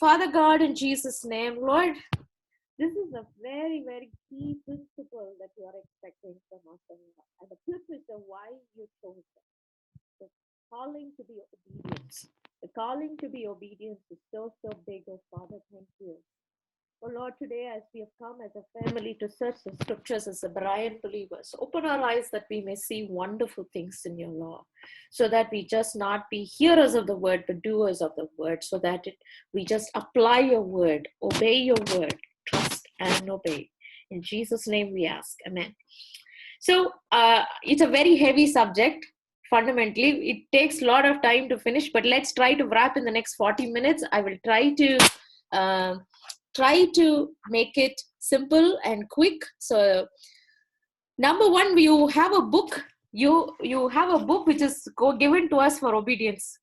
Father God, in Jesus' name, Lord, this is a very, very key principle that you are expecting from us, and the purpose of why you chose us. The calling to be obedience. The calling to be obedience is so, so big. Oh, Father, thank you. Oh Lord, today as we have come as a family to search the scriptures as a Brian believers, open our eyes that we may see wonderful things in your law, so that we just not be hearers of the word, but doers of the word, so that we just apply your word, obey your word, trust and obey. In Jesus' name we ask, amen. So it's a very heavy subject. Fundamentally, it takes a lot of time to finish, but let's try to wrap in the next 40 minutes. I will uh, try to make it simple and quick. So, number one, you have a book. You have a book which is given to us for obedience.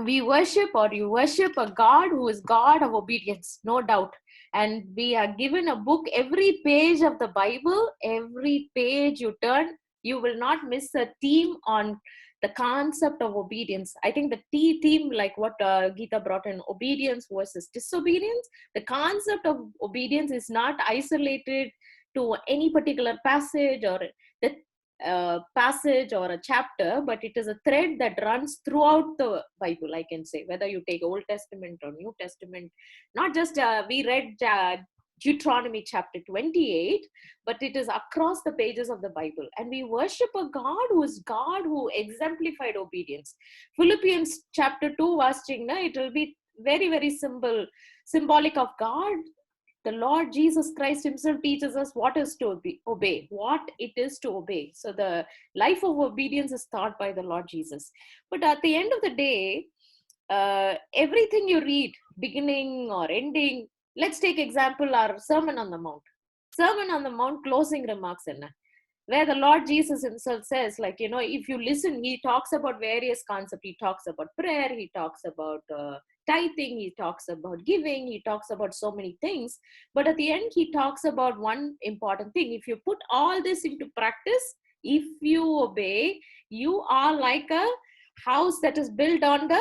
You worship a God who is God of obedience, no doubt. And we are given a book. Every page of the Bible, every page you turn, you will not miss a theme on the concept of obedience. I think the theme, like what Gita brought in, obedience versus disobedience, the concept of obedience is not isolated to any particular passage or the passage or a chapter, but it is a thread that runs throughout the Bible, I can say, whether you take Old Testament or New Testament. Not just we read Deuteronomy chapter 28, but it is across the pages of the Bible. And we worship a God who is God who exemplified obedience. Philippians chapter 2 watching, it will be very, very symbolic of God. The Lord Jesus Christ himself teaches us what is to obey, what it is to obey. So the life of obedience is taught by the Lord Jesus. But at the end of the day, everything you read, beginning or ending, let's take example our Sermon on the Mount. Sermon on the Mount closing remarks, where the Lord Jesus himself says, like, if you listen, he talks about various concepts. He talks about prayer, he talks about tithing, he talks about giving, he talks about so many things. But at the end, he talks about one important thing. If you put all this into practice, if you obey, you are like a house that is built on the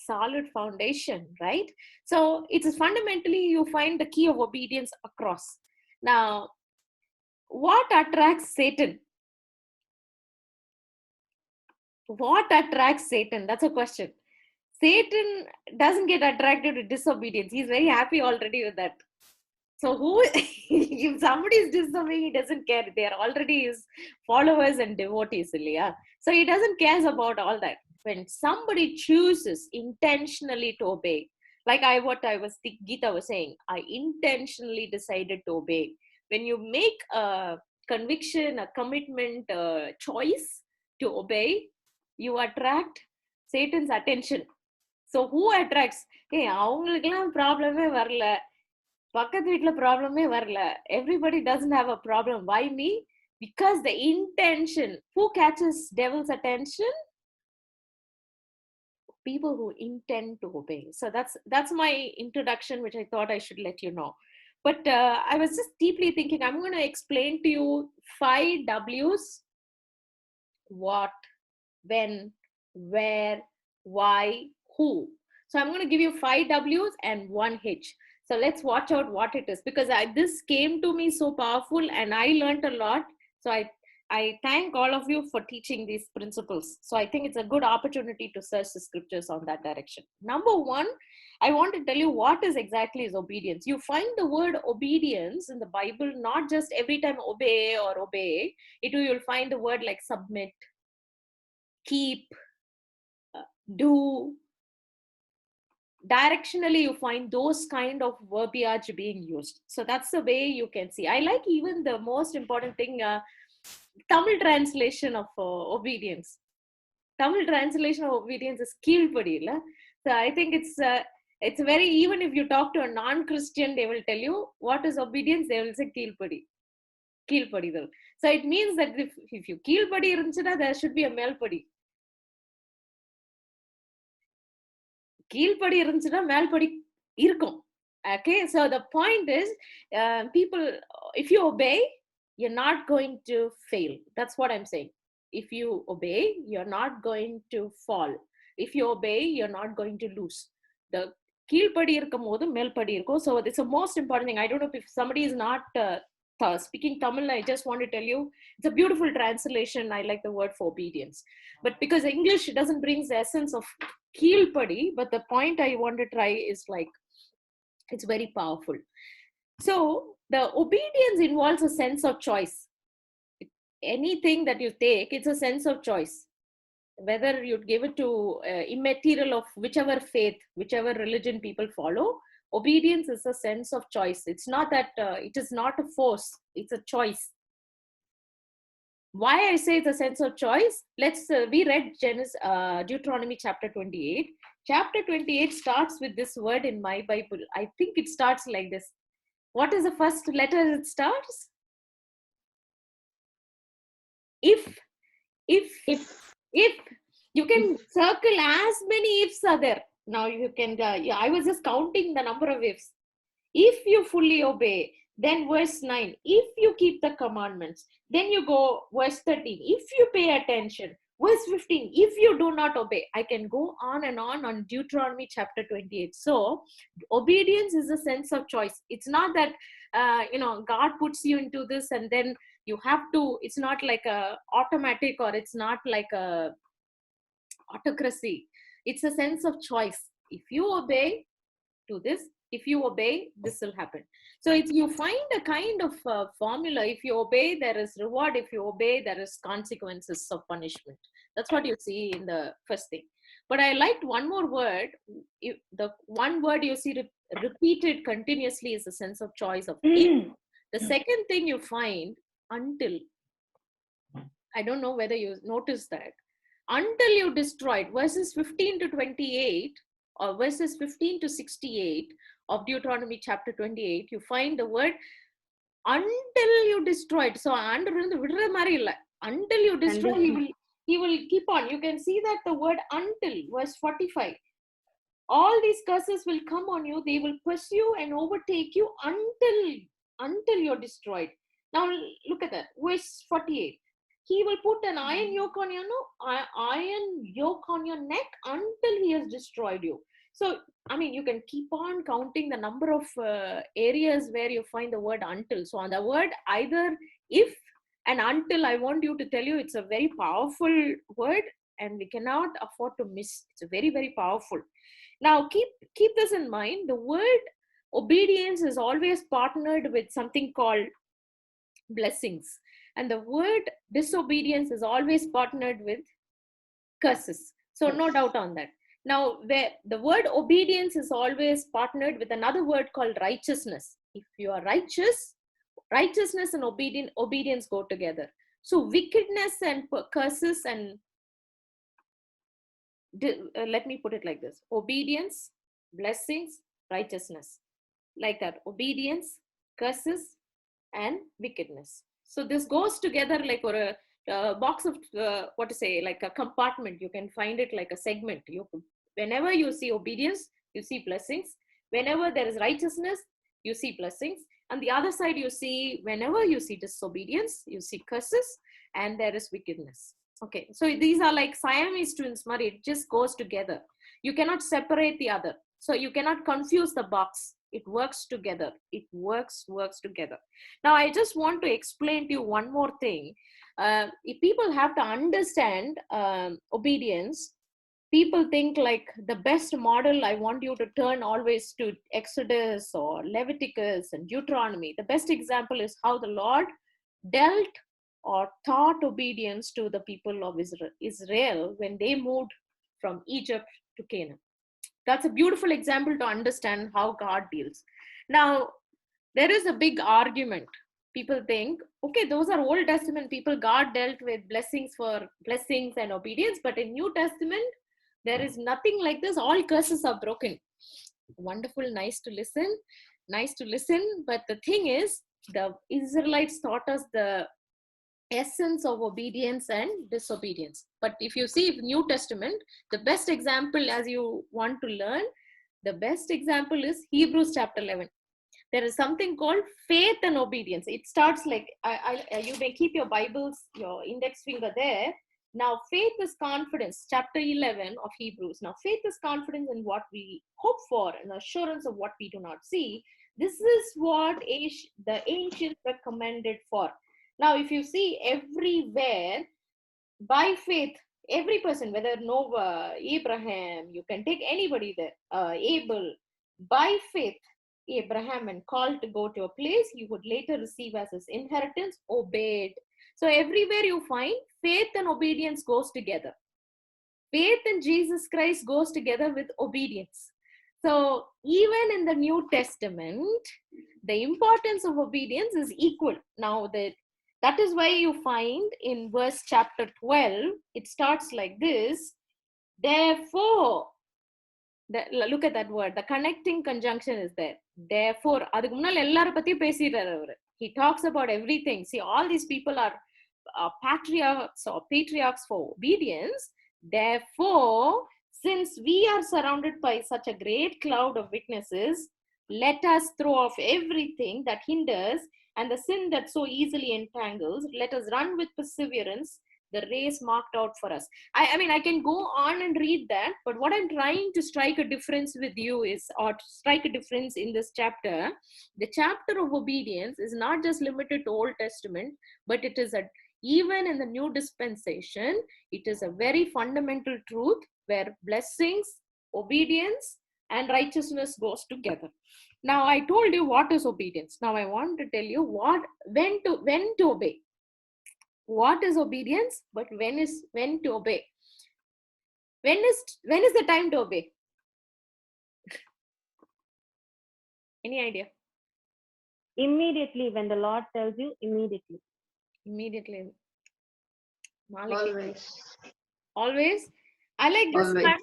solid foundation, right? So it's fundamentally, you find the key of obedience across. Now, what attracts Satan? What attracts Satan? That's a question. Satan doesn't get attracted to disobedience. He's very happy already with that. So if somebody is disobeying, he doesn't care. They are already his followers and devotees, yeah. So he doesn't care about all that. When somebody chooses intentionally to obey, like Gita was saying, I intentionally decided to obey. When you make a conviction, a commitment, a choice to obey, you attract Satan's attention. So who attracts? Hey, அவங்களுக்கெல்லாம் ப்ராப்ளமே வரல, பக்கத்து வீட்டுல ப்ராப்ளமே வரல, everybody doesn't have a problem. Why me? Because the intention. Who catches devil's attention? People who intend to obey. So that's my introduction, which I thought I should let you know. But I was just deeply thinking, I'm going to explain to you 5 W's: what, when, where, why, who. So I'm going to give you 5 W's and 1 H. So let's watch out what it is, because this came to me so powerful and I learned a lot. So I thank all of you for teaching these principles. So I think it's a good opportunity to search the scriptures on that direction. Number one, I want to tell you what is exactly is obedience. You find the word obedience in the Bible, not just every time obey or obey. You'll find the word like submit, keep, do. Directionally, you find those kind of verbiage being used. So that's the way you can see. I like even the most important thing, Tamil translation of obedience. Tamil translation of obedience is keelpadi. So I think it's very, even if you talk to a non-Christian, they will tell you what is obedience. They will say keelpadi. Keelpadidal. So it means that if you keelpadi irunchana, there should be a melpadi. கீழ்படி இருந்துச்சுன்னா மேல்படி இருக்கும். Okay, so the point is, people, if you obey, you're not going to fail. That's what I'm saying. If you obey, you're not going to fall. If you obey, you're not going to lose. கீழ்ப்படி இருக்கும் போது மேல்படி இருக்கும். So it's the most important thing. I don't know if somebody is not speaking Tamil, I just want to tell you, it's a beautiful translation. I like the word for obedience. But because English doesn't bring the essence of kீழ்ப்படி, but the point I want to try is like, it's very powerful. So the obedience involves a sense of choice. Anything that you take, it's a sense of choice. Whether you give it to immaterial of whichever faith, whichever religion people follow, obedience is a sense of choice. It's not that it is not a force, it's a choice. Why I say it's a sense of choice? We read Deuteronomy chapter 28. Chapter 28 starts with this word in my Bible. I think it starts like this. What is the first letter it starts? If you can circle as many ifs are there. Now you can, I was just counting the number of ifs. If you fully obey, then verse 9, if you keep the commandments, then you go verse 13, if you pay attention, verse 15, if you do not obey. I can go on and on Deuteronomy chapter 28. So obedience is a sense of choice. It's not that God puts you into this and then you have to, it's not like a automatic, or it's not like a autocracy. It's a sense of choice. If you obey, do this. If you obey, this will happen. So if you find a kind of formula, if you obey, there is reward. If you obey, there is consequences of punishment. That's what you see in the first thing. But I liked one more word. The one word you see repeated continuously is a sense of choice of the second thing you find, until. I don't know whether you noticed that. Until you destroyed, verses 15 to 28 or verses 15 to 68 of Deuteronomy chapter 28, you find the word until you destroyed. So until you destroy, he will keep on. You can see that the word until, verse 45. All these curses will come on you. They will pursue and overtake you until you're destroyed. Now look at that, verse 48. He will put an iron yoke on your neck until he has destroyed you. So, I mean, you can keep on counting the number of areas where you find the word until. So on the word either if and until, I want you to tell you it's a very powerful word and we cannot afford to miss. It's very, very powerful. Now keep this in mind. The word obedience is always partnered with something called blessings. And the word disobedience is always partnered with curses. So no doubt on that. Now, where the word obedience is always partnered with another word called righteousness. If you are righteous, righteousness and obedience go together. So wickedness and curses and let me put it like this: obedience, blessings, righteousness. Like that, obedience, curses, and wickedness. So this goes together like for a box of like a compartment. You can find it like a segment. Whenever you see obedience, you see blessings. Whenever there is righteousness, you see blessings. On the other side, you see, whenever you see disobedience, you see curses, and there is wickedness. Okay, so these are like Siamese twins, Mari. It just goes together. You cannot separate the other. So you cannot confuse the box. It works together. It works together. Now, I just want to explain to you one more thing. If people have to understand obedience, people think like the best model, I want you to turn always to Exodus or Leviticus and Deuteronomy. The best example is how the Lord dealt or taught obedience to the people of Israel when they moved from Egypt to Canaan. That's a beautiful example to understand how God deals. Now, there is a big argument. People think, okay, those are Old Testament people. God dealt with blessings and obedience. But in New Testament, there is nothing like this. All curses are broken. Wonderful, nice to listen. But the thing is, the Israelites taught us the essence of obedience and disobedience. But if you see New Testament, the best example, as you want to learn, the best example is Hebrews chapter 11. There is something called faith and obedience. It starts like, you may keep your Bibles, your index finger there. Now, faith is confidence, chapter 11 of Hebrews. Now, faith is confidence in what we hope for and assurance of what we do not see. This is what the ancients were commended for. Now, if you see everywhere, by faith, every person, whether Noah, Abraham, you can take anybody there, Abel, by faith, Abraham, and called to go to a place he would later receive as his inheritance, obeyed. So everywhere you find faith and obedience goes together. Faith in Jesus Christ goes together with obedience. So even in the New Testament, the importance of obedience is equal. Now that is why you find in verse chapter 12, it starts like this. Therefore, look at that word. The connecting conjunction is there. Therefore, he talks about everything. See, all these people are patriarchs or patriarchs for obedience. Therefore, since we are surrounded by such a great cloud of witnesses, let us throw off everything that hinders and the sin that so easily entangles. Let us run with perseverance the race marked out for us. I mean, I can go on and read that, but what I'm trying to strike a difference with you is, or to strike a difference in this chapter, the chapter of obedience is not just limited to Old Testament, but it is even in the new dispensation, it is a very fundamental truth where blessings, obedience, and righteousness goes together. Now, I told you what is obedience. Now, I want to tell you when to obey. What is obedience, but when to obey? When is the time to obey? Any idea? Immediately, when the Lord tells you, immediately. Immediately. Always. I like this Always. one.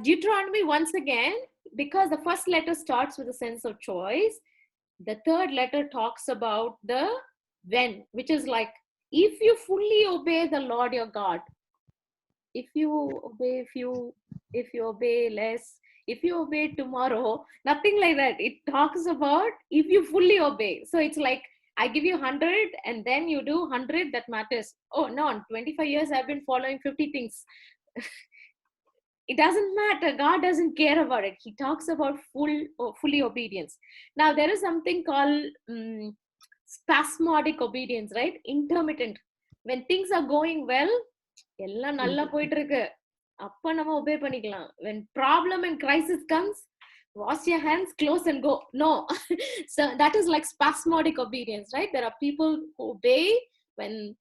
Deuteronomy, once again, because the first letter starts with a sense of choice, the third letter talks about the when, which is like, if you fully obey the Lord your God, if you obey less, if you obey tomorrow, nothing like that. It talks about if you fully obey. So it's like, I give you 100 and then you do 100, that matters. Oh no, in 25 years I've been following 50 things. It doesn't matter. God doesn't care about it. He talks about fully obedience. Now there is something called spasmodic obedience, right? Intermittent. When things are going well, எல்லாம் நல்லா போயிட்டு இருக்கு, அப்ப நம்ம obey பண்ணிக்கலாம். When problem and crisis comes, wash your hands, close and go. No. So that is like spasmodic obedience, right? There are people who obey when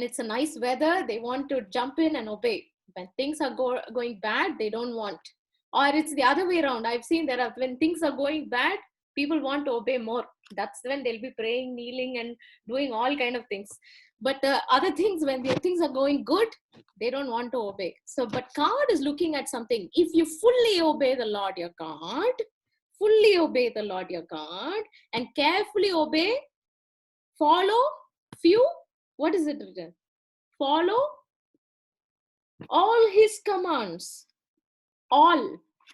it's a nice weather, they want to jump in and obey. When things are going bad, they don't want. Or it's the other way around. I've seen when things are going bad, people want to obey more. That's when they'll be praying, kneeling, and doing all kind of things. But other things, when their things are going good, they don't want to obey. So, but God is looking at something. If you fully obey the Lord your God, and carefully obey, follow few, what is it written? Follow all his commands. All.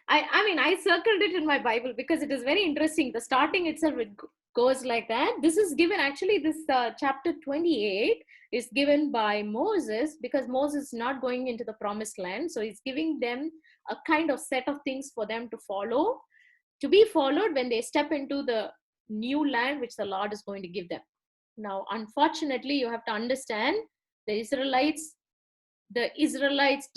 I mean, I circled it in my Bible because it is very interesting. The starting itself, it goes like that. This is given, actually, this chapter 28 is given by Moses, because Moses is not going into the promised land. So he's giving them a kind of set of things for them to follow, to be followed when they step into the new land which the Lord is going to give them. Now, unfortunately, you have to understand, the Israelites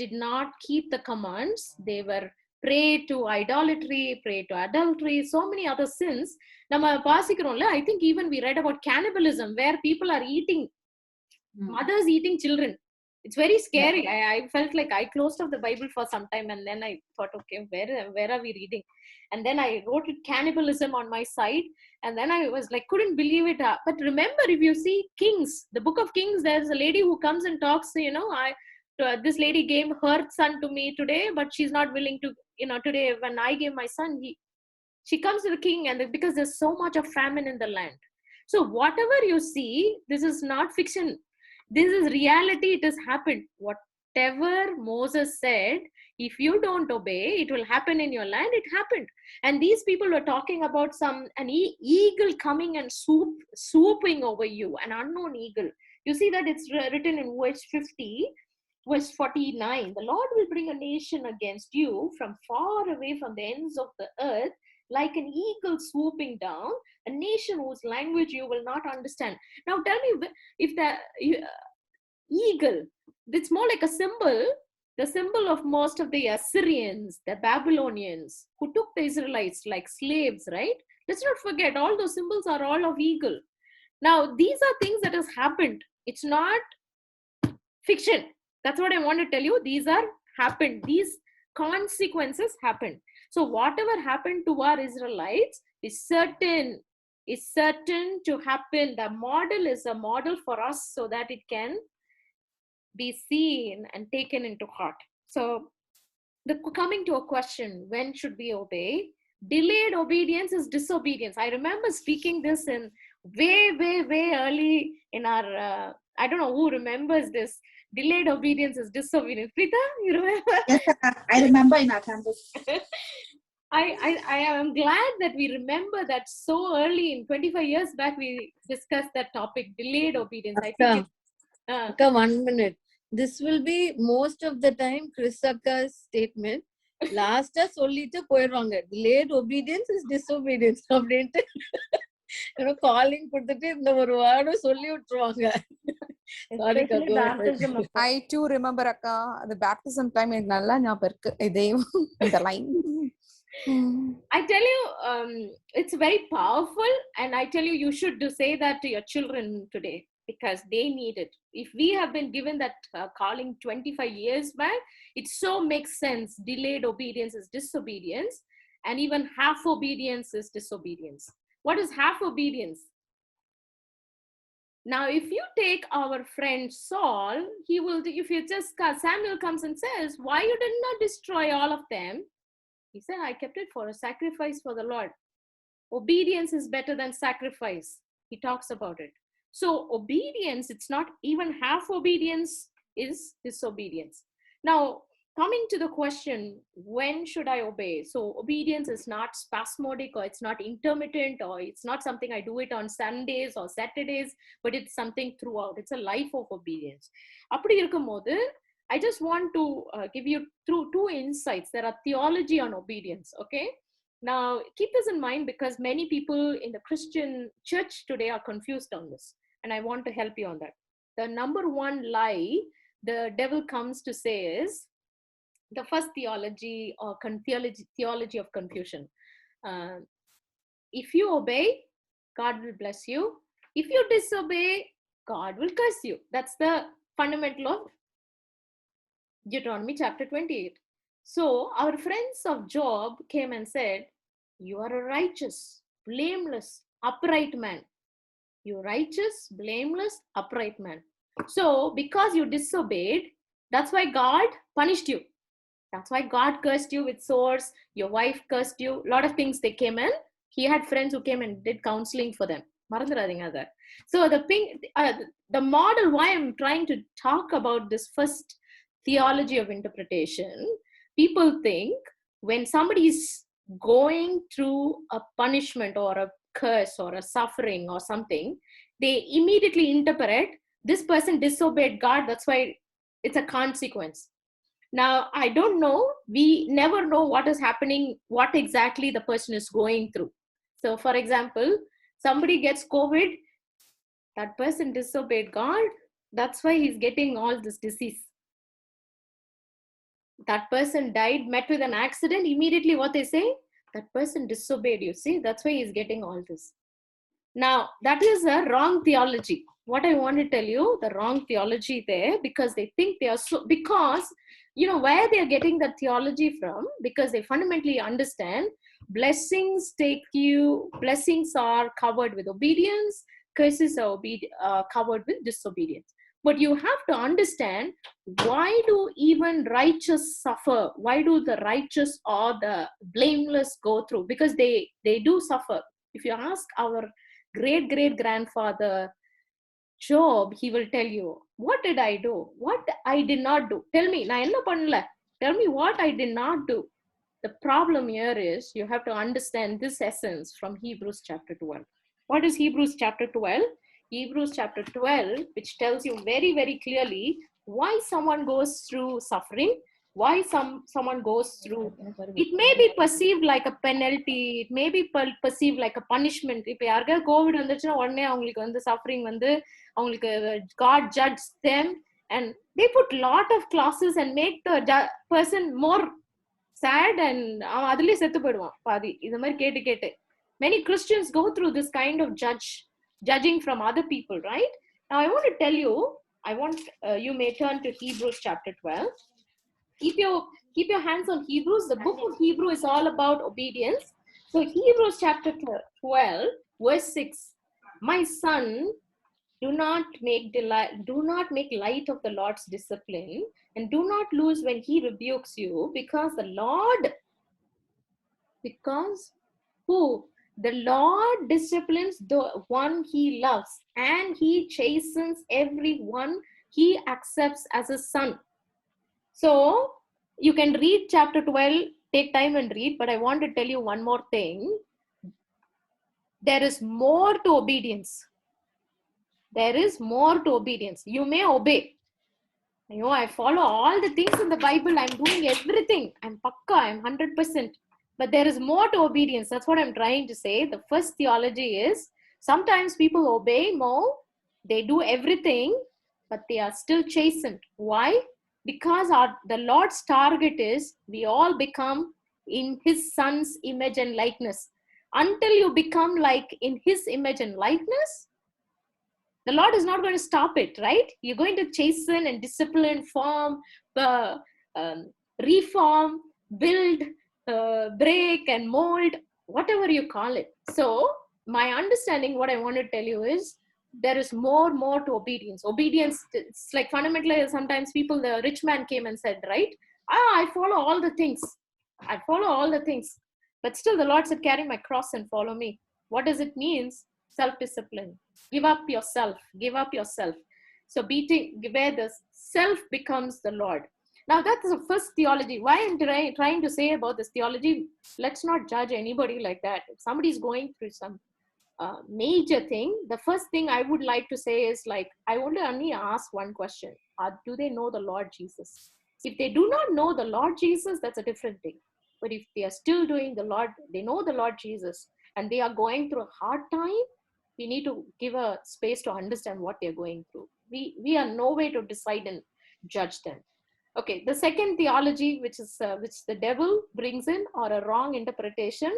did not keep the commands. They were prey to idolatry, prey to adultery, so many other sins. I think even we read about cannibalism, where people are eating, mothers eating children. It's very scary. I felt like I closed off the Bible for some time, and then I thought, okay, where are we reading? And then I wrote it cannibalism on my side, and then I was like, couldn't believe it. But remember, if you see Kings, the book of Kings, there's a lady who comes and talks, this lady gave her son to me today, but she's not willing to, today when I gave my son, she comes to the king, and because there's so much of famine in the land. So whatever you see, this is not fiction. This is reality. It has happened. Whatever Moses said, if you don't obey, it will happen in your land. It happened. And these people were talking about an eagle coming and swooping over you, an unknown eagle. You see that it's written in verse 50, verse 49. The Lord will bring a nation against you from far away from the ends of the earth, like an eagle swooping down, a nation whose language you will not understand. Now tell me, if the eagle, it's more like a symbol, the symbol of most of the Assyrians, the Babylonians, who took the Israelites like slaves, right? Let's not forget, all those symbols are all of eagle. Now, these are things that has happened. It's not fiction. That's what I want to tell you. These are happened. These consequences happened. So whatever happened to our Israelites is certain to happen. The model is a model for us so that it can be seen and taken into heart. So coming to a question, when should we obey? Delayed obedience is disobedience. I remember speaking this in way early in our, I don't know who remembers this. Delayed obedience is disobedience. Preeta, you remember? Yes, I remember in our campus. I am glad that we remember that so early. In 25 years back, we discussed that topic, delayed obedience. I think Akka, 1 minute. This will be most of the time Chris Akka's statement. Last சொல்லிட்டு போயிடுவாங்க. Delayed obedience is disobedience அப்படின்ட்டு calling கொடுத்துட்டு இந்த ஒரு ward சொல்லி விட்டுருவாங்க. Especially baptism. I too remember Akka, the baptism time எனக்கு நல்லா ஞாபகம் இருக்கு. இதே இந்த line. I tell you, it's very powerful, and I tell you, you should say that to your children today because they need it. If we have been given that calling 25 years back, it so makes sense. Delayed obedience is disobedience, and even half obedience is disobedience. What is half obedience? Now, if you take our friend Saul, he will, if you just, Samuel comes and says, why you did not destroy all of them? He said, I kept it for a sacrifice for the Lord. Obedience is better than sacrifice. He talks about it. So obedience, it's not even half obedience is disobedience. Now, coming to the question, when should I obey? So obedience is not spasmodic, or it's not intermittent, or it's not something I do it on Sundays or Saturdays, but it's something throughout. It's a life of obedience. அப்படி இருக்கும்போது I just want to give you through two insights. There are theology on obedience, okay? Now, keep this in mind because many people in the Christian church today are confused on this. And I want to help you on that. The number one lie the devil comes to say is the first theology or theology of confusion. If you obey, God will bless you. If you disobey, God will curse you. That's the fundamental of Deuteronomy chapter 28. So our friends of Job came and said, you are a righteous, blameless, upright man. You righteous, blameless, upright man. So because you disobeyed, that's why God punished you. That's why God cursed you with swords. Your wife cursed you. A lot of things they came in. He had friends who came and did counseling for them. So the model why I'm trying to talk about this first theology of interpretation, people think when somebody is going through a punishment or a curse or a suffering or something, they immediately interpret this person disobeyed God, that's why it's a consequence. Now, I don't know, we never know what is happening, what exactly the person is going through. So for example, somebody gets COVID, that person disobeyed God, that's why he's getting all this disease. That person died, met with an accident, immediately what they say, that person disobeyed you. See, that's why he's getting all this. Now, that is a wrong theology. What I want to tell you, the wrong theology there, because they think they are so, because, you know, where they are getting that theology from, because they fundamentally understand blessings are covered with obedience, curses are covered with disobedience. But you have to understand, why do even righteous suffer? Why do the righteous or the blameless go through? Because they do suffer. If you ask our great grandfather Job, he will tell you, what did I do? What I did not do? Tell me, na enna pannala? Tell me what I did not do. The problem here is you have to understand this essence from Hebrews chapter 12. What is Hebrews chapter 12? Hebrews chapter 12, which tells you very, very clearly why someone goes through suffering, why someone goes through. It may be perceived like a penalty, it may be perceived like a punishment. If யாருக்கா Covid வந்துச்சுன்னா உடனே அவங்களுக்கு வந்து suffering வந்து அவங்களுக்கு God judges them, and they put lot of clauses and make the person more sad, and அவன் அதுலயே செத்து போயிடுவான் பாதி. இந்த மாதிரி கேட்டு கேட்டு many Christians go through this kind of judging from other people, right? Now I want to tell you, you may turn to Hebrews chapter 12. Keep your hands on Hebrews. The book of Hebrew is all about obedience. So Hebrews chapter 12 verse 6, my son, do not make light of the Lord's discipline, and do not lose when he rebukes you, because the Lord disciplines the one he loves, and he chastens everyone he accepts as a son. So you can read chapter 12, take time and read, but I want to tell you one more thing. There is more to obedience. There is more to obedience. You may obey. You know, I follow all the things in the Bible. I'm doing everything. I'm pakka. I'm 100%. But there is more to obedience. That's what I'm trying to say. The first theology is sometimes people obey more. They do everything, but they are still chastened. Why? Because the Lord's target is we all become in his son's image and likeness. Until you become like in his image and likeness, the Lord is not going to stop it, right? You're going to chasten and discipline, form, reform, build, break and mold, whatever you call it. So my understanding, what I want to tell you is, there is more to obedience. Obedience, it's like fundamentally, sometimes the rich man came and said, right, I follow all the things. But still the Lord said, carry my cross and follow me. What does it mean? Self-discipline. Give up yourself. So where the self becomes the Lord. Now that's the first theology. Why I'm trying to say about this theology, let's not judge anybody like that. If somebody is going through some major thing, the first thing I would like to say is, like, I want to only ask one question. Do they know the Lord Jesus? If they do not know the Lord Jesus, that's a different thing. But if they are still doing the Lord, they know the Lord Jesus, and they are going through a hard time, we need to give a space to understand what they're going through. We are no way to decide and judge them. Okay, the second theology, which the devil brings in, or a wrong interpretation.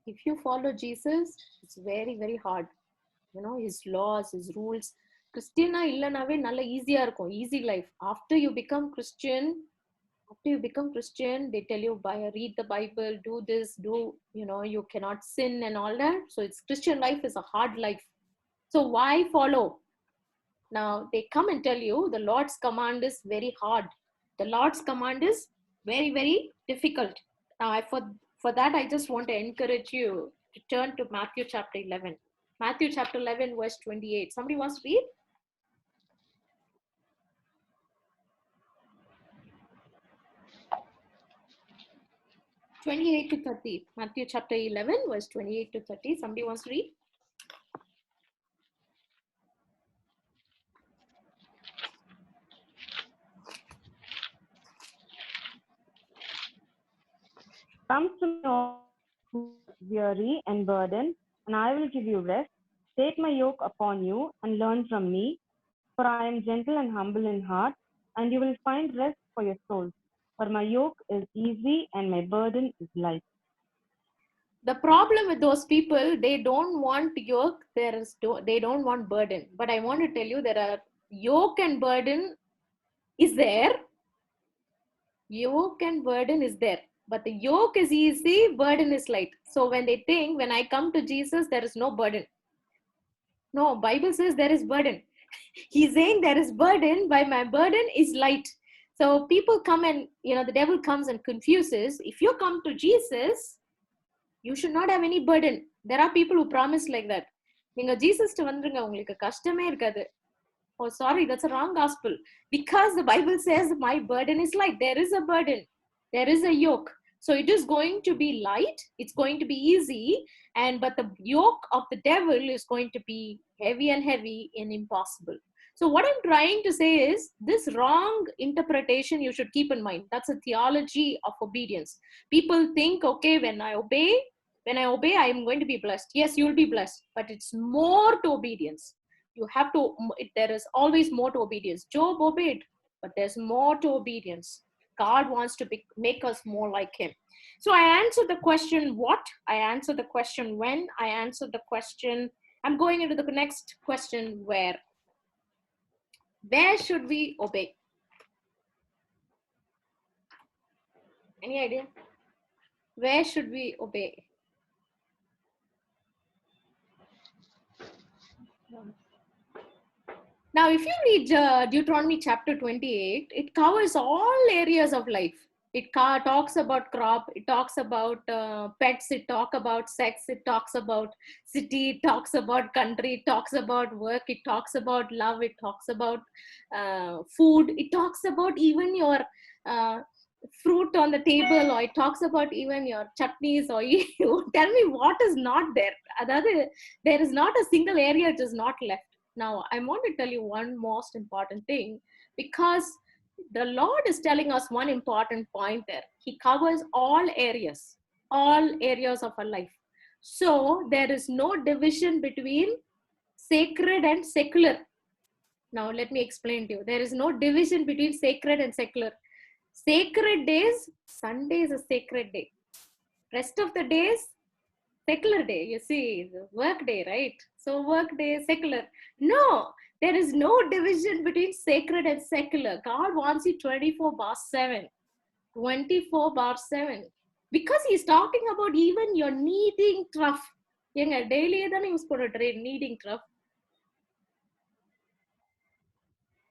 If you follow Jesus, it's very, very hard. You know, his laws, his rules. Christiana illanave nalla easy-a irukum, easy life. After you become Christian, they tell you, read the Bible, do this, you cannot sin and all that. So it's Christian life is a hard life. So why follow? Now they come and tell you the Lord's command is very hard. The Lord's command is very, very difficult. Now for that, I just want to encourage you to turn to Matthew chapter 11. Matthew chapter 11 verse 28. Somebody wants to read? (28 to 30). Matthew chapter 11 verse 28 to 30. Somebody wants to read? Come to me, all who are weary and burdened, and I will give you rest. Take my yoke upon you and learn from me, for I am gentle and humble in heart, and you will find rest for your souls. For my yoke is easy and my burden is light. The problem with those people, they don't want yoke, they don't want burden. But I want to tell you, there are yoke and burden is there. Yoke and burden is there. But the yoke is easy, burden is light. So when they think, when I come to Jesus, there is no burden. No, Bible says there is burden. He's saying there is burden, but my burden is light. So people come and, the devil comes and confuses. If you come to Jesus, you should not have any burden. There are people who promise like that. Neenga Jesus to vandrunga ungalku kashtame irukadu. Oh, sorry, that's a wrong gospel. Because the Bible says my burden is light. There is a burden. There is a yoke. So it is going to be light, it's going to be easy, but the yoke of the devil is going to be heavy and impossible. So what I'm trying to say is, this wrong interpretation you should keep in mind. That's a theology of obedience. People think, okay, when I obey, I am going to be blessed. Yes, you'll be blessed, but it's more to obedience. You have to, there is always more to obedience. Job obeyed, but there's more to obedience. God wants to make us more like him. So I answered the question what, I answered the question when, I answered the question, I'm going into the next question, where. Where should we obey? Any idea? Where should we obey? Now, if you read Deuteronomy chapter 28, it covers all areas of life. It talks about crop, it talks about pets, it talks about sex, it talks about city, it talks about country, it talks about work, it talks about love, it talks about food, it talks about even your fruit on the table, or it talks about even your chutneys, or you tell me what is not there. There is not a single area which is not left. Now, I want to tell you one most important thing, because the Lord is telling us one important point there. He covers all areas of our life. So there is no division between sacred and secular. Now, let me explain to you. There is no division between sacred and secular. Sacred days, Sunday is a sacred day. Rest of the days, secular day. You see, the work day, right? So work day, secular. No, there is no division between sacred and secular. God wants you 24/7. 24/7. Because he's talking about even your kneading trough. Daily use kneading trough.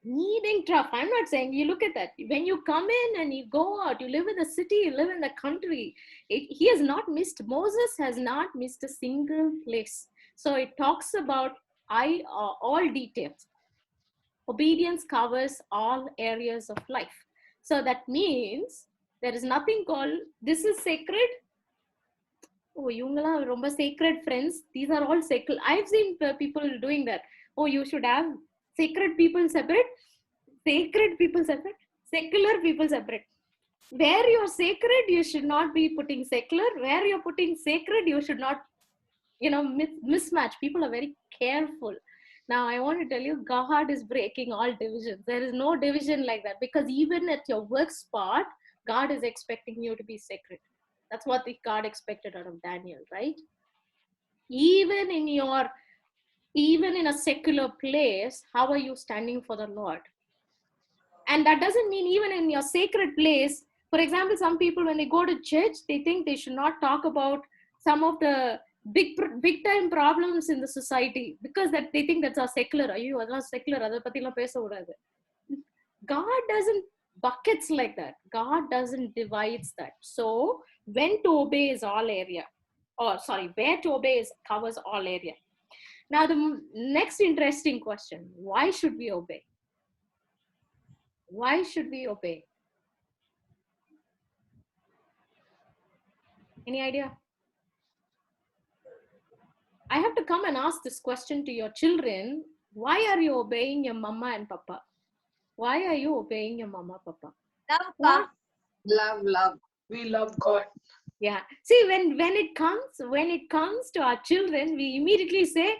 Kneading trough. I'm not saying, you look at that. When you come in and you go out, you live in the city, you live in the country. He has not missed, Moses has not missed a single place. So it talks about all details. Obedience covers all areas of life. So that means there is nothing called, this is sacred. Oh, yungala romba sacred friends. These are all sacred. I've seen people doing that. Oh, you should have sacred people separate, sacred people separate, secular people separate. Where you're sacred, you should not be putting secular. Where you're putting sacred, you should not, mismatch. People are very careful. Now, I want to tell you, God is breaking all divisions. There is no division like that, because even at your work spot, God is expecting you to be sacred. That's what God expected out of Daniel, right? Even in a secular place, how are you standing for the Lord? And that doesn't mean even in your sacred place. For example, some people, when they go to church, they think they should not talk about some of the big time problems in the society, because that they think that's a secular. God doesn't buckets like that. God doesn't divides that. So when to obey is all area, where to obey covers all area. Now the next interesting question: why should we obey? Why should we obey? Any idea? I have to come and ask this question to your children. Why are you obeying your mama and papa? Why are you obeying your mama, papa? Love. We love God. Yeah. See, when it comes to our children, we immediately say,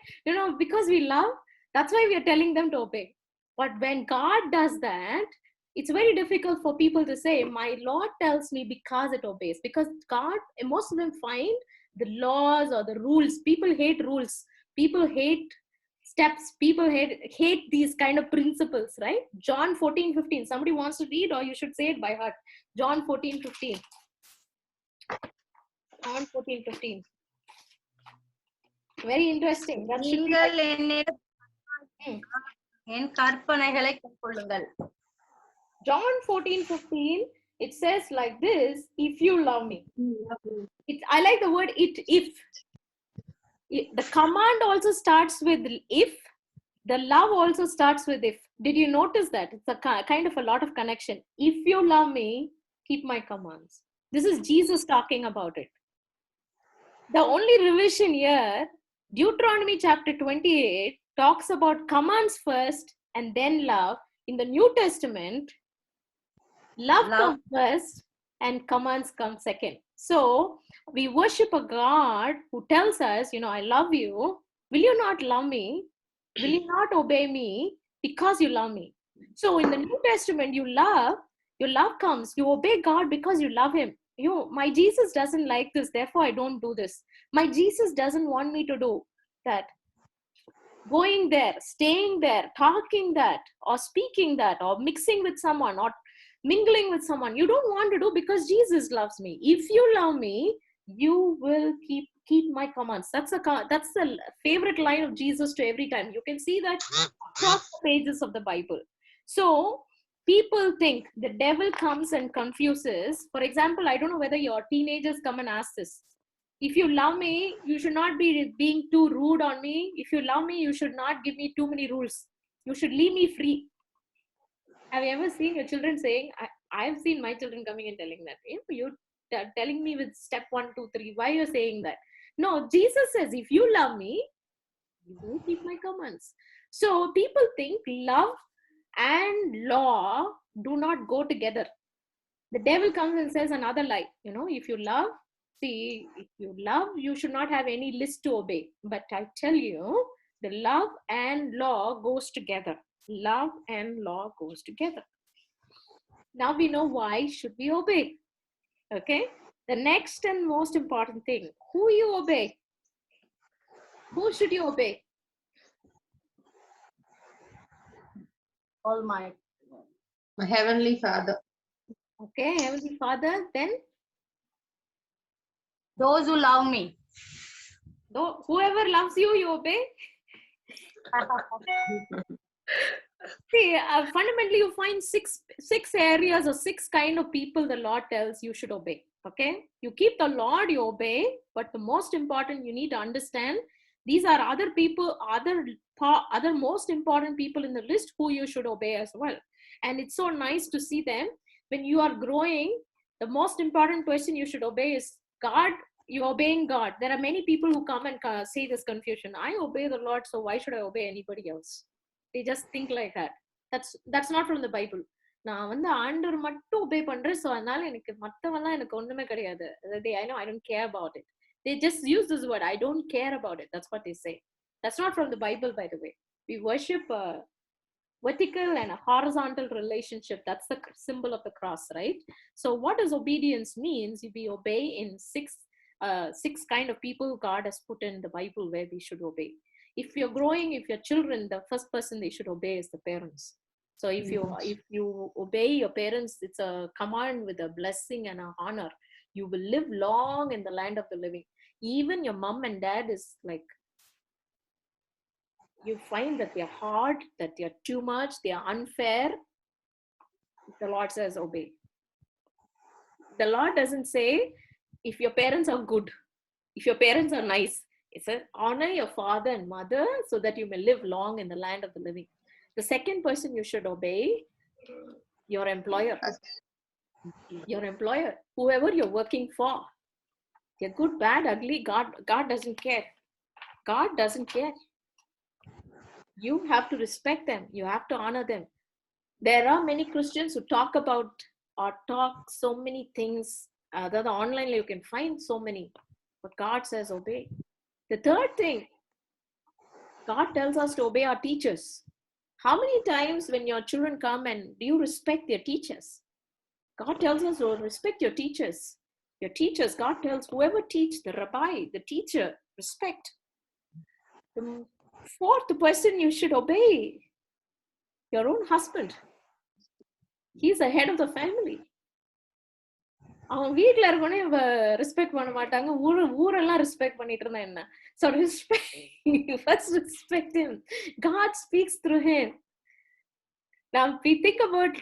because we love, that's why we are telling them to obey. But when God does that, it's very difficult for people to say, my Lord tells me because it obeys. Because God, most of them find the laws or the rules. People hate rules. People hate steps. People hate these kind of principles, right? John 14:15. Somebody wants to read, or you should say it by heart. John 14:15. John 14:15. Very interesting. That should be John 14:15. It says like this: if you love me. I like the word if. The command also starts with if. The love also starts with if. Did you notice that? It's a kind of a lot of connection. If you love me, keep my commands. This is Jesus talking about it. The only revision here, Deuteronomy chapter 28 talks about commands first and then love. In the New Testament, love comes first and commands come second. So we worship a God who tells us, I love you. Will you not love me? Will you not obey me because you love me? So in the New Testament, your love comes, you obey God because you love him. My Jesus doesn't like this, therefore I don't do this. My Jesus doesn't want me to do that. Going there, staying there, talking that, or speaking that, or mixing with someone, or mingling with someone, you don't want to do because Jesus loves me. If you love me, you will keep my commands. That's the favorite line of Jesus to every time. You can see that across the pages of the Bible. So people think the devil comes and confuses. For example, I don't know whether your teenagers come and ask this. If you love me, you should not be being too rude on me. If you love me, you should not give me too many rules. You should leave me free. Have you ever seen your children saying, I've seen my children coming and telling that. You're telling me with step 1, 2, 3. Why you're saying that? No, Jesus says, if you love me, you will keep my commands. So people think love and law do not go together. The devil comes and says another lie. If you love, you should not have any list to obey. But I tell you, the love and law goes together. Love and law goes together. Now we know why should we obey. Okay. The next and most important thing, who you obey. Who should you obey? Almighty. My Heavenly Father. Okay, Heavenly Father. Then? Those who love me. Whoever loves you, you obey. See, fundamentally, you find six areas or 6 kind of people the Lord tells you should obey. Okay, you keep the Lord, you obey, but the most important, you need to understand these are other people, other most important people in the list who you should obey as well. And it's so nice to see them when you are growing. The most important person you should obey is God. You're obeying God. There are many people who come and say this confusion. I obey the Lord, so why should I obey anybody else? They just think like that. That's not from the Bible. நான் வந்து ஆண்டவர் மட்டும் obey பண்றேன், so அதனால எனக்கு மத்தவெல்லாம் எனக்கு ஒண்ணுமே கிடையாது. I don't care about it. They just use this word, I don't care about it. That's what they say. That's not from the Bible, by the way. We worship a vertical and a horizontal relationship. That's the symbol of the cross, right? So what does obedience means? We obey in six kind of people God has put in the Bible where we should obey. If you're growing, if your children, the first person they should obey is the parents. So if you obey your parents, it's a command with a blessing and an honor. You will live long in the land of the living. Even your mom and dad is like, you find that they're hard, that they're too much, they're unfair. The Lord says obey. The Lord doesn't say if your parents are good, if your parents are nice. It says honor your father and mother so that you may live long in the land of the living. The second person you should obey, your employer. Your employer, whoever you're working for. They're good, bad, ugly, God doesn't care. God doesn't care. You have to respect them. You have to honor them. There are many Christians who talk about or talk so many things. That online you can find so many. But God says obey. The third thing, God tells us to obey our teachers. How many times when your children come and do you respect their teachers? God tells us to respect your teachers. Your teachers, God tells whoever teach, the rabbi, the teacher, respect. The fourth person you should obey, your own husband. He's the head of the family. அவன் வீட்டுல இருக்கோன்னே respect பண்ண மாட்டாங்க, ஊரெல்லாம் respect பண்ணிட்டு இருந்தா என்ன? So first respect him. God speaks through him. Now we think about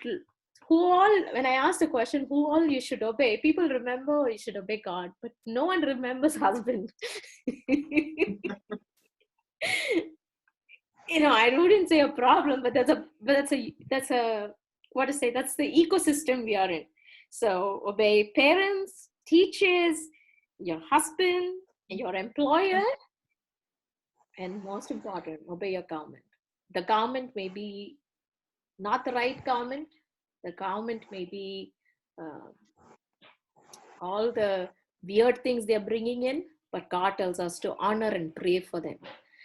who all, when I ask the question who all you should obey, people remember you should obey God, but no one remembers husband. I wouldn't say a problem, but that's a what to say, that's the ecosystem we are in. So obey parents, teachers, your husband, your employer, and most important, obey your government. The government may be not the right government. The government may be uh, all the weird things they're bringing in, but God tells us to honor and pray for them.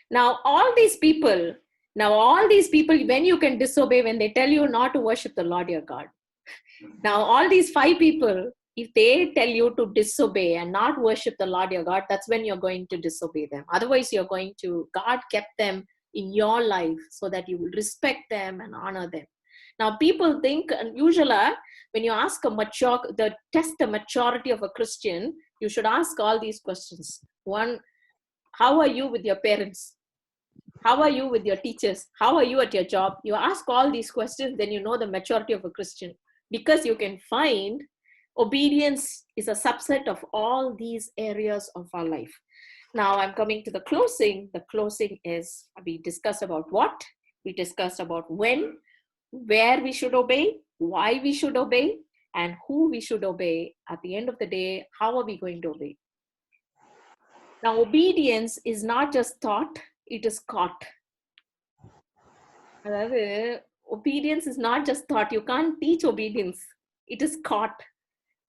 Now, all these people, when you can disobey, when they tell you not to worship the Lord your God. Now, all these 5 people, if they tell you to disobey and not worship the Lord your God, that's when you're going to disobey them. Otherwise, God kept them in your life so that you will respect them and honor them. Now, people think, and usually, when you ask test the maturity of a Christian, you should ask all these questions. 1, how are you with your parents? How are you with your teachers? How are you at your job? You ask all these questions, then you know the maturity of a Christian. Because you can find obedience is a subset of all these areas of our life. Now I'm coming to the closing. The closing is, we discussed about what, we discussed about when, where we should obey, why we should obey, and who we should obey. At the end of the day, how are we going to obey? Now, obedience is not just thought, it is caught. Obedience is not just thought. You can't teach obedience. It is caught.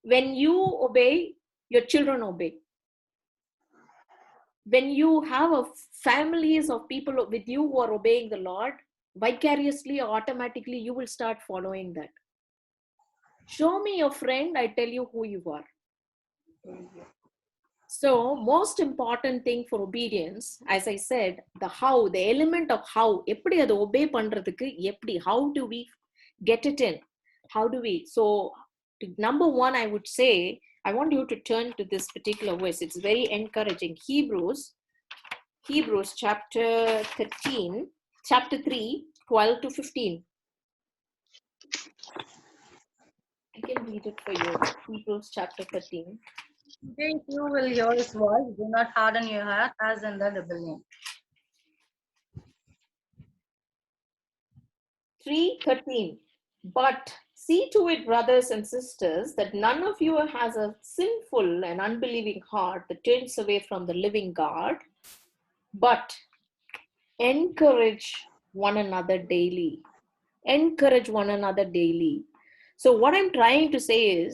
When you obey, your children obey. When you have families of people with you who are obeying the Lord, vicariously or automatically, you will start following that. Show me your friend, I tell you who you are. So, most important thing for obedience, as I said, the how, the element of how, எப்படி அதை obey பண்றதுக்கு எப்படி, how do we get it in? How do we? So, number 1, I would say, I want you to turn to this particular verse. It's very encouraging. Hebrews chapter 13, chapter 3, 12 to 15. I can read it for you. Hebrews chapter 13. If you will hear his voice, do not harden your heart as in the rebellion. 3:13. But see to it, brothers and sisters, that none of you has a sinful and unbelieving heart that turns away from the living God, but encourage one another daily. Encourage one another daily. So what I'm trying to say is,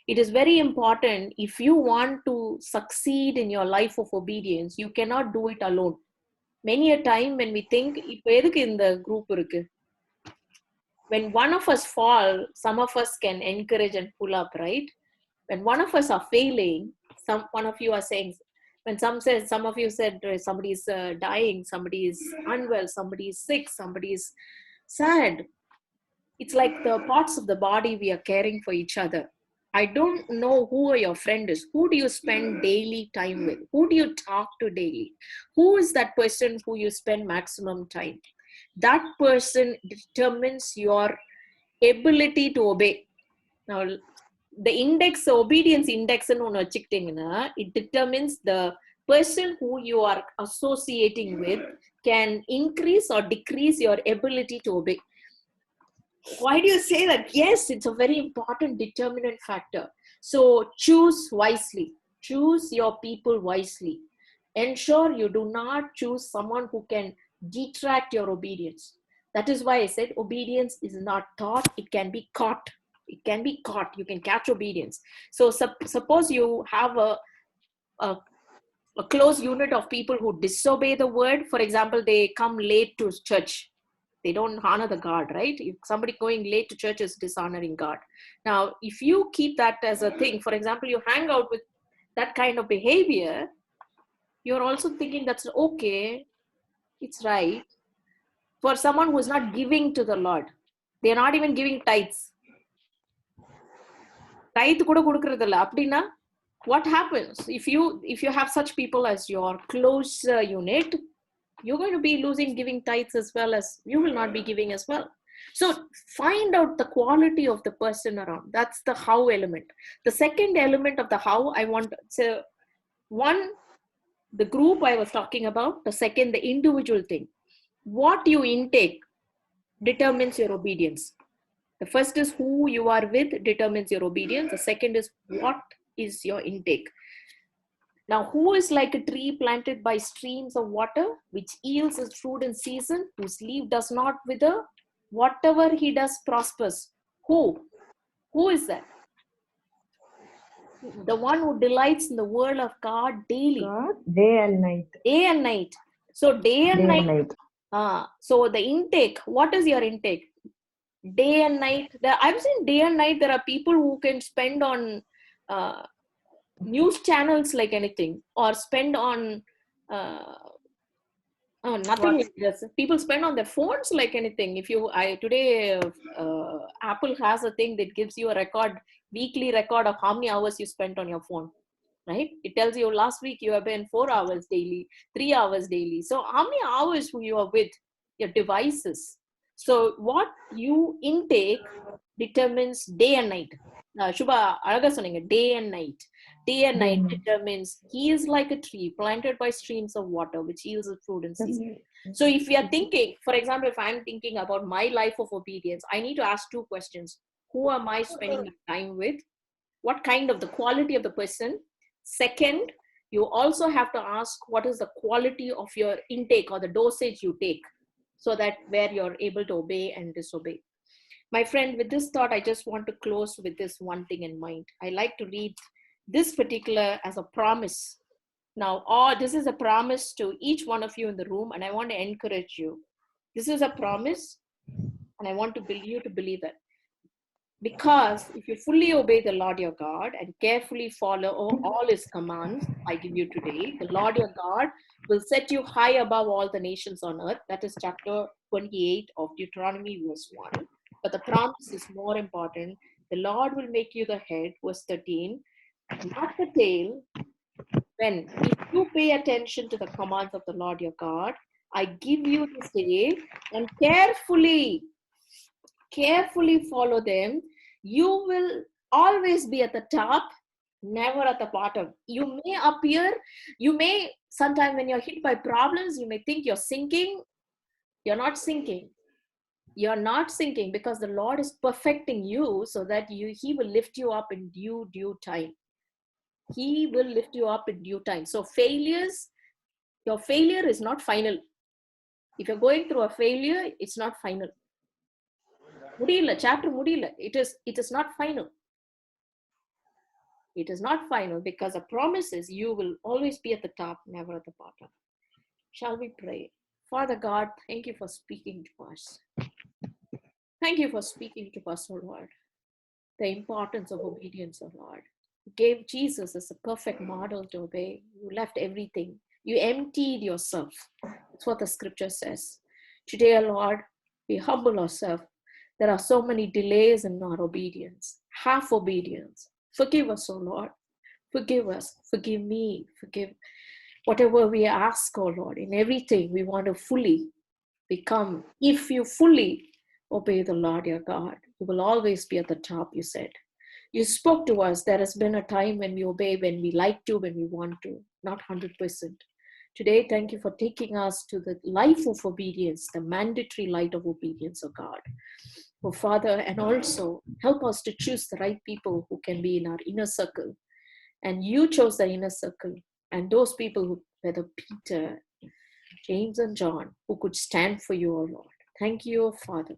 it is very important, if you want to succeed in your life of obedience, you cannot do it alone. Many a time when we think, இப்ப எதுக்கு இந்த group இருக்கு? When one of us fall, some of us can encourage and pull up, right? When one of us are failing, one of you are saying, when some of you said somebody is dying, somebody is unwell, somebody is sick, somebody is sad. It's like the parts of the body we are caring for each other. I don't know who your friend is. Who do you spend daily time with? Who do you talk to daily? Who is that person who you spend maximum time? That person determines your ability to obey. Now, the index, obedience index, it determines the person who you are associating with can increase or decrease your ability to obey. Why do you say that? Yes, it's a very important determinant factor. So choose wisely. Choose your people wisely. Ensure you do not choose someone who can detract your obedience. That is why I said obedience is not taught, it can be caught. It can be caught. You can catch obedience. So suppose you have a close unit of people who disobey the word. For example, they come late to church. They don't honor the God, right? If somebody going late to church is dishonoring God. Now, if you keep that as a thing, for example, you hang out with that kind of behavior, you're also thinking that's okay, it's right. For someone who's not giving to the Lord, they're not even giving tithes. Tithe kuda kudukuradilla. Appadina, what happens if you have such people as your close unit? You're going to be losing giving tithes as well as you will not be giving as well. So find out the quality of the person around. That's the how element. The second element of the how, I want, so one, the group I was talking about. The second, the individual thing. What you intake determines your obedience. The first is who you are with determines your obedience. The second is what is your intake. Now, who is like a tree planted by streams of water, which yields its fruit in season, whose leaf does not wither, whatever he does prospers. Who? Who is that? The one who delights in the word of God daily, God, day and night. day and night. So day and Day night. and night. So the intake, what is your intake? Day and night. I've seen day and night. There are people who can spend on news channels like anything, or spend on nothing like this. People spend on their phones like anything. Today Apple has a thing that gives you a weekly record of how many hours you spent on your phone, right? It tells you last week you have been 4 hours daily, 3 hours daily. So how many hours you are with your devices? So what you intake determines day and night. Shubha, alaga sonninga, day and night. Day and night determines he is like a tree planted by streams of water, which yields its fruit in season. So if we are thinking, for example, if I'm thinking about my life of obedience, I need to ask two questions. Who am I spending my time with? What kind of the quality of the person? Second, you also have to ask what is the quality of your intake or the dosage you take, so that where you're able to obey and disobey. My friend, with this thought, I just want to close with this one thing in mind. I like to read this particular as a promise. Now, this is a promise to each one of you in the room, and I want to encourage you. This is a promise, and I want you to believe it. Because if you fully obey the Lord your God and carefully follow all his commands I give you today, the Lord your God will set you high above all the nations on earth. That is chapter 28 of Deuteronomy verse 1. But the promise is more important. The Lord will make you the head, verse 13, not the tail. When if you pay attention to the commands of the Lord your God, I give you this day, and carefully follow them, you will always be at the top, never at the bottom. You may sometime when you're hit by problems, you may think you're sinking. You're not sinking. You're not sinking, because the Lord is perfecting you so that he will lift you up in due time. He will lift you up in due time. So your failure is not final. If you're going through a failure, it's not final. Chapter mudila. It is not final. It is not final, because the promise is you will always be at the top, never at the bottom. Shall we pray? Father God, thank you for speaking to us. Thank you for speaking to us, O Lord. The importance of obedience, O Lord. You gave Jesus as a perfect model to obey. You left everything. You emptied yourself. That's what the scripture says. Today, O Lord, we humble ourselves. There are so many delays in our obedience, half obedience. Forgive us, O Lord. Forgive us. Forgive me. Forgive whatever we ask, O Lord. In everything, we want to fully become. If you fully obey the Lord your God, you will always be at the top, you said. You spoke to us. There has been a time when we obey, when we like to, when we want to, not 100%. Today, thank you for taking us to the life of obedience, the mandatory light of obedience of God. Oh, Father, and also help us to choose the right people who can be in our inner circle. And you chose the inner circle. And those people who, whether Peter, James, and John, who could stand for you, O Lord. Thank you, O Father.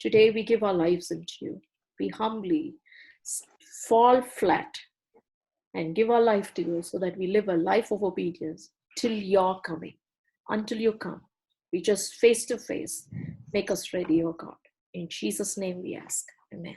Today we give our lives into you. We humbly fall flat and give our life to you so that we live a life of obedience till your coming. Until you come, we just face to face. Make us ready, O God. In Jesus' name we ask. Amen.